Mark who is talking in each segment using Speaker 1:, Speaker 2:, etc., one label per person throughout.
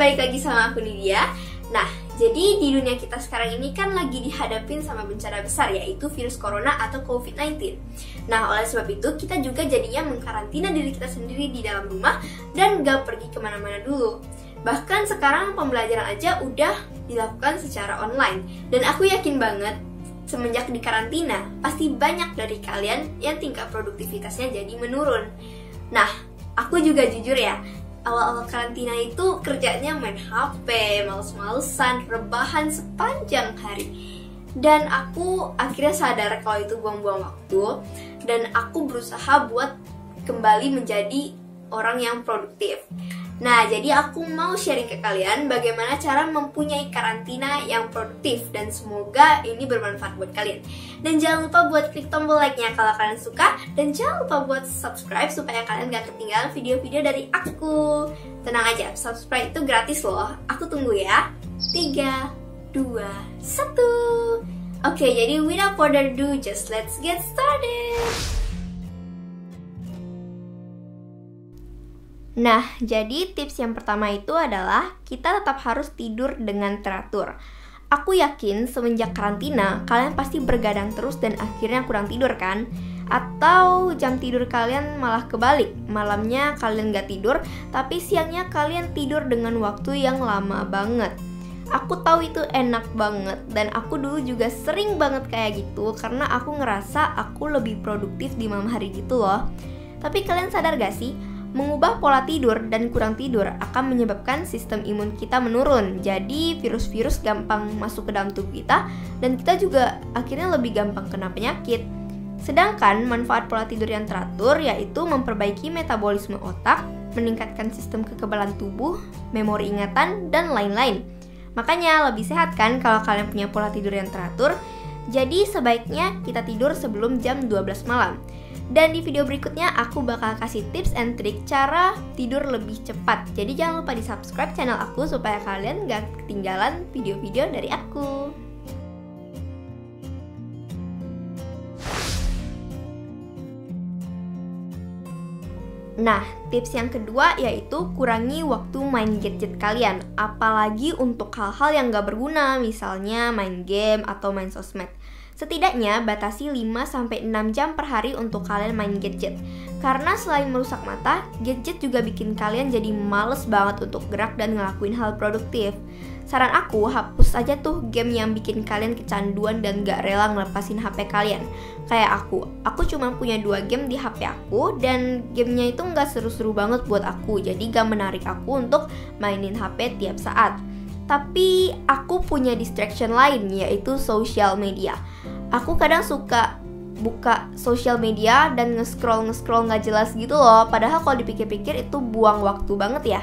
Speaker 1: balik lagi sama aku Nidia. Nah, jadi di dunia kita sekarang ini kan lagi dihadapin sama bencana besar, yaitu virus corona atau COVID-19. Nah, oleh sebab itu kita juga jadinya mengkarantina diri kita sendiri di dalam rumah dan gak pergi kemana-mana dulu. Bahkan sekarang pembelajaran aja udah dilakukan secara online. Dan aku yakin banget semenjak di karantina pasti banyak dari kalian yang tingkat produktivitasnya jadi menurun. Nah, aku juga jujur ya, awal-awal karantina itu kerjanya main HP, males-malesan, rebahan sepanjang hari. Dan aku akhirnya sadar kalau itu buang-buang waktu. Dan aku berusaha buat kembali menjadi orang yang produktif. Nah, jadi aku mau sharing ke kalian bagaimana cara mempunyai karantina yang produktif. Dan semoga ini bermanfaat buat kalian. Dan jangan lupa buat klik tombol like-nya kalau kalian suka. Dan jangan lupa buat subscribe supaya kalian gak ketinggalan video-video dari aku. Tenang aja, subscribe itu gratis loh. Aku tunggu ya. 3, 2, 1. Oke, jadi without further ado, just let's get started. Nah, jadi tips yang pertama itu adalah kita tetap harus tidur dengan teratur. Aku yakin semenjak karantina, kalian pasti bergadang terus dan akhirnya kurang tidur kan? Atau jam tidur kalian malah kebalik, malamnya kalian gak tidur, tapi siangnya kalian tidur dengan waktu yang lama banget. Aku tahu itu enak banget, dan aku dulu juga sering banget kayak gitu, karena aku ngerasa aku lebih produktif di malam hari gitu loh. Tapi kalian sadar gak sih? Mengubah pola tidur dan kurang tidur akan menyebabkan sistem imun kita menurun. Jadi virus-virus gampang masuk ke dalam tubuh kita dan kita juga akhirnya lebih gampang kena penyakit. Sedangkan manfaat pola tidur yang teratur yaitu memperbaiki metabolisme otak, meningkatkan sistem kekebalan tubuh, memori ingatan, dan lain-lain. Makanya lebih sehat kan kalau kalian punya pola tidur yang teratur. Jadi sebaiknya kita tidur sebelum jam 12 malam. Dan di video berikutnya aku bakal kasih tips and trik cara tidur lebih cepat. Jadi jangan lupa di subscribe channel aku supaya kalian gak ketinggalan video-video dari aku. Nah, tips yang kedua yaitu kurangi waktu main gadget kalian. Apalagi untuk hal-hal yang gak berguna, misalnya main game atau main sosmed. Setidaknya batasi 5-6 jam per hari untuk kalian main gadget. Karena selain merusak mata, gadget juga bikin kalian jadi males banget untuk gerak dan ngelakuin hal produktif. Saran aku, hapus aja tuh game yang bikin kalian kecanduan dan gak rela ngelepasin HP kalian. Kayak aku cuma punya 2 game di HP aku dan gamenya itu gak seru-seru banget buat aku. Jadi gak menarik aku untuk mainin HP tiap saat. Tapi aku punya distraction lain, yaitu social media. Aku kadang suka buka social media dan nge-scroll gak jelas gitu loh. Padahal kalau dipikir-pikir itu buang waktu banget ya.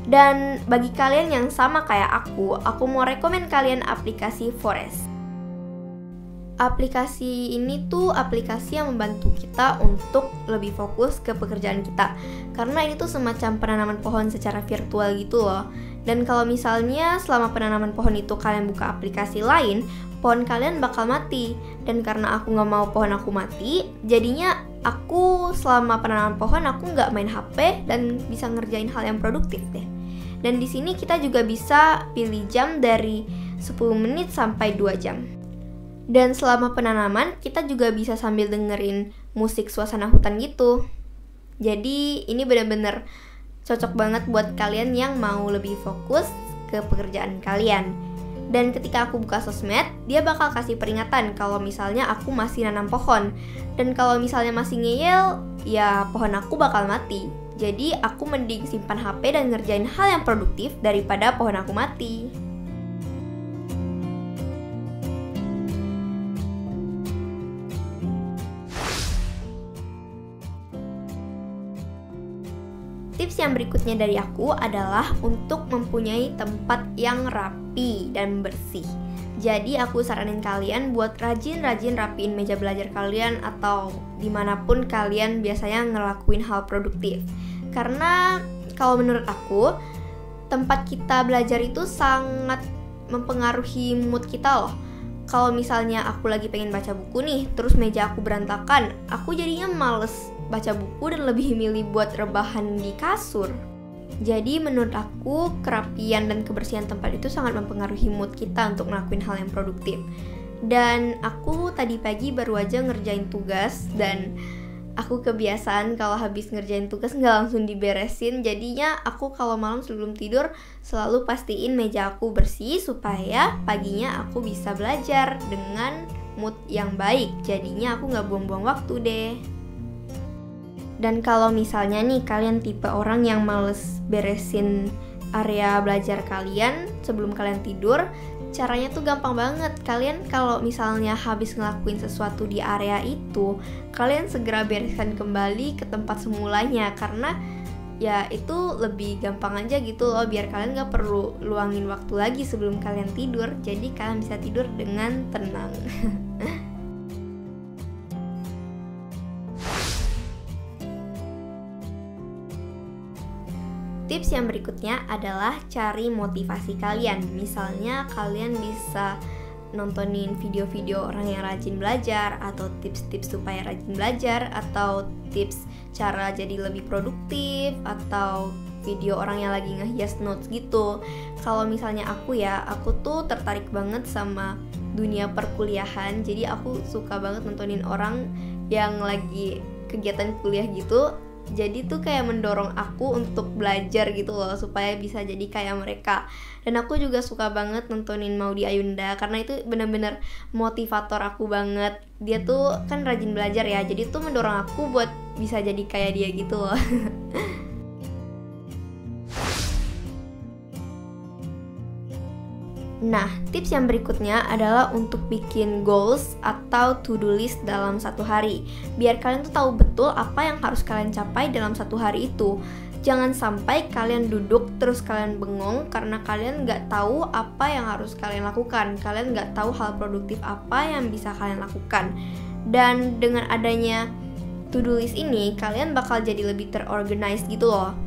Speaker 1: Dan bagi kalian yang sama kayak aku mau rekomen kalian aplikasi Forest. Aplikasi ini tuh aplikasi yang membantu kita untuk lebih fokus ke pekerjaan kita. Karena ini tuh semacam penanaman pohon secara virtual gitu loh. Dan kalau misalnya selama penanaman pohon itu kalian buka aplikasi lain, pohon kalian bakal mati. Dan karena aku gak mau pohon aku mati, jadinya aku selama penanaman pohon aku gak main HP dan bisa ngerjain hal yang produktif deh. Dan di sini kita juga bisa pilih jam dari 10 menit sampai 2 jam. Dan selama penanaman kita juga bisa sambil dengerin musik suasana hutan gitu. Jadi ini benar-benar cocok banget buat kalian yang mau lebih fokus ke pekerjaan kalian. Dan ketika aku buka sosmed, dia bakal kasih peringatan kalau misalnya aku masih nanam pohon. Dan kalau misalnya masih ngeyel, ya pohon aku bakal mati. Jadi aku mending simpan HP dan ngerjain hal yang produktif daripada pohon aku mati. Tips yang berikutnya dari aku adalah untuk mempunyai tempat yang rapi dan bersih. Jadi aku saranin kalian buat rajin-rajin rapiin meja belajar kalian atau dimanapun kalian biasanya ngelakuin hal produktif. Karena kalau menurut aku, tempat kita belajar itu sangat mempengaruhi mood kita loh. Kalau misalnya aku lagi pengen baca buku nih, terus meja aku berantakan, aku jadinya males baca buku dan lebih milih buat rebahan di kasur. Jadi menurut aku, kerapian dan kebersihan tempat itu sangat mempengaruhi mood kita untuk ngelakuin hal yang produktif. Dan aku tadi pagi baru aja ngerjain tugas, dan aku kebiasaan kalau habis ngerjain tugas nggak langsung diberesin. Jadinya aku kalau malam sebelum tidur selalu pastiin meja aku bersih supaya paginya aku bisa belajar dengan mood yang baik. Jadinya aku nggak buang-buang waktu deh. Dan kalau misalnya nih kalian tipe orang yang males beresin area belajar kalian sebelum kalian tidur, caranya tuh gampang banget. Kalian kalau misalnya habis ngelakuin sesuatu di area itu, kalian segera bereskan kembali ke tempat semulanya, karena ya itu lebih gampang aja gitu loh, biar kalian gak perlu luangin waktu lagi sebelum kalian tidur. Jadi kalian bisa tidur dengan tenang. Tips yang berikutnya adalah cari motivasi kalian. Misalnya kalian bisa nontonin video-video orang yang rajin belajar, atau tips-tips supaya rajin belajar, atau tips cara jadi lebih produktif, atau video orang yang lagi ngehias notes gitu. Kalau misalnya aku tuh tertarik banget sama dunia perkuliahan. Jadi aku suka banget nontonin orang yang lagi kegiatan kuliah gitu. Jadi tuh kayak mendorong aku untuk belajar gitu loh, supaya bisa jadi kayak mereka. Dan aku juga suka banget nontonin Maudy Ayunda, karena itu bener-bener motivator aku banget. Dia tuh kan rajin belajar ya, jadi tuh mendorong aku buat bisa jadi kayak dia gitu loh. Nah, tips yang berikutnya adalah untuk bikin goals atau to-do list dalam satu hari. Biar kalian tuh tahu betul apa yang harus kalian capai dalam satu hari itu. Jangan sampai kalian duduk terus kalian bengong karena kalian nggak tahu apa yang harus kalian lakukan. Kalian nggak tahu hal produktif apa yang bisa kalian lakukan. Dan dengan adanya to-do list ini, kalian bakal jadi lebih terorganize gitu loh.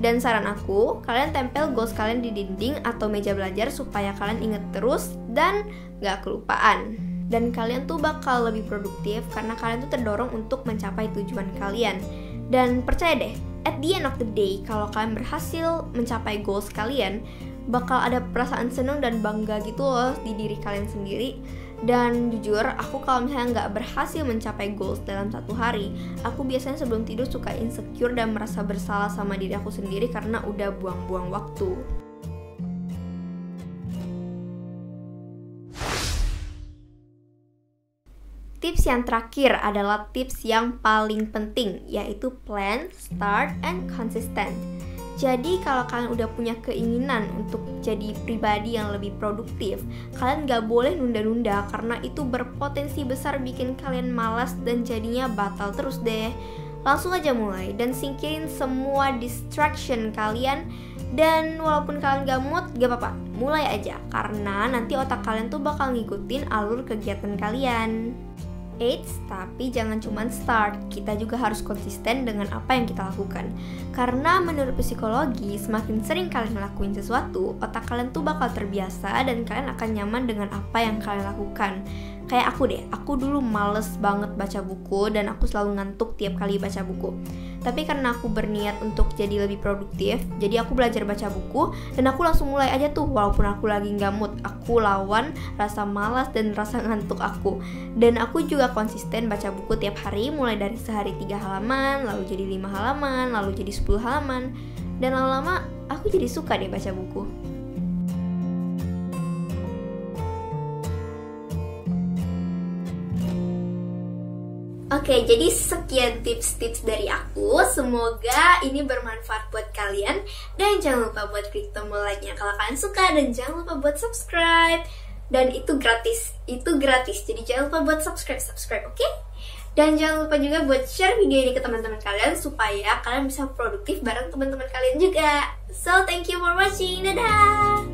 Speaker 1: Dan saran aku, kalian tempel goals kalian di dinding atau meja belajar supaya kalian inget terus dan gak kelupaan. Dan kalian tuh bakal lebih produktif karena kalian tuh terdorong untuk mencapai tujuan kalian. Dan percaya deh, at the end of the day, kalau kalian berhasil mencapai goals kalian, bakal ada perasaan senang dan bangga gitu loh di diri kalian sendiri. Dan jujur, aku kalau misalnya nggak berhasil mencapai goals dalam satu hari, aku biasanya sebelum tidur suka insecure dan merasa bersalah sama diri aku sendiri karena udah buang-buang waktu. Tips yang terakhir adalah tips yang paling penting, yaitu plan, start, and consistent. Jadi kalau kalian udah punya keinginan untuk jadi pribadi yang lebih produktif, kalian gak boleh nunda-nunda karena itu berpotensi besar bikin kalian malas dan jadinya batal terus deh. Langsung aja mulai dan singkirin semua distraction kalian. Dan walaupun kalian gak mood, gak apa-apa, mulai aja. Karena nanti otak kalian tuh bakal ngikutin alur kegiatan kalian. Eits, tapi jangan cuma start, kita juga harus konsisten dengan apa yang kita lakukan. Karena menurut psikologi, semakin sering kalian ngelakuin sesuatu, otak kalian tuh bakal terbiasa dan kalian akan nyaman dengan apa yang kalian lakukan. Kayak aku deh, aku dulu males banget baca buku dan aku selalu ngantuk tiap kali baca buku. Tapi karena aku berniat untuk jadi lebih produktif, jadi aku belajar baca buku dan aku langsung mulai aja tuh walaupun aku lagi nggak mood. Aku lawan rasa malas dan rasa ngantuk aku. Dan aku juga konsisten baca buku tiap hari, mulai dari sehari 3 halaman, lalu jadi 5 halaman, lalu jadi 10 halaman. Dan lama-lama aku jadi suka deh baca buku. Oke, jadi sekian tips-tips dari aku. Semoga ini bermanfaat buat kalian. Dan jangan lupa buat klik tombol like-nya kalau kalian suka. Dan jangan lupa buat subscribe. Dan itu gratis. Jadi jangan lupa buat subscribe, oke? Dan jangan lupa juga buat share video ini ke teman-teman kalian supaya kalian bisa produktif bareng teman-teman kalian juga. So, thank you for watching. Dadah!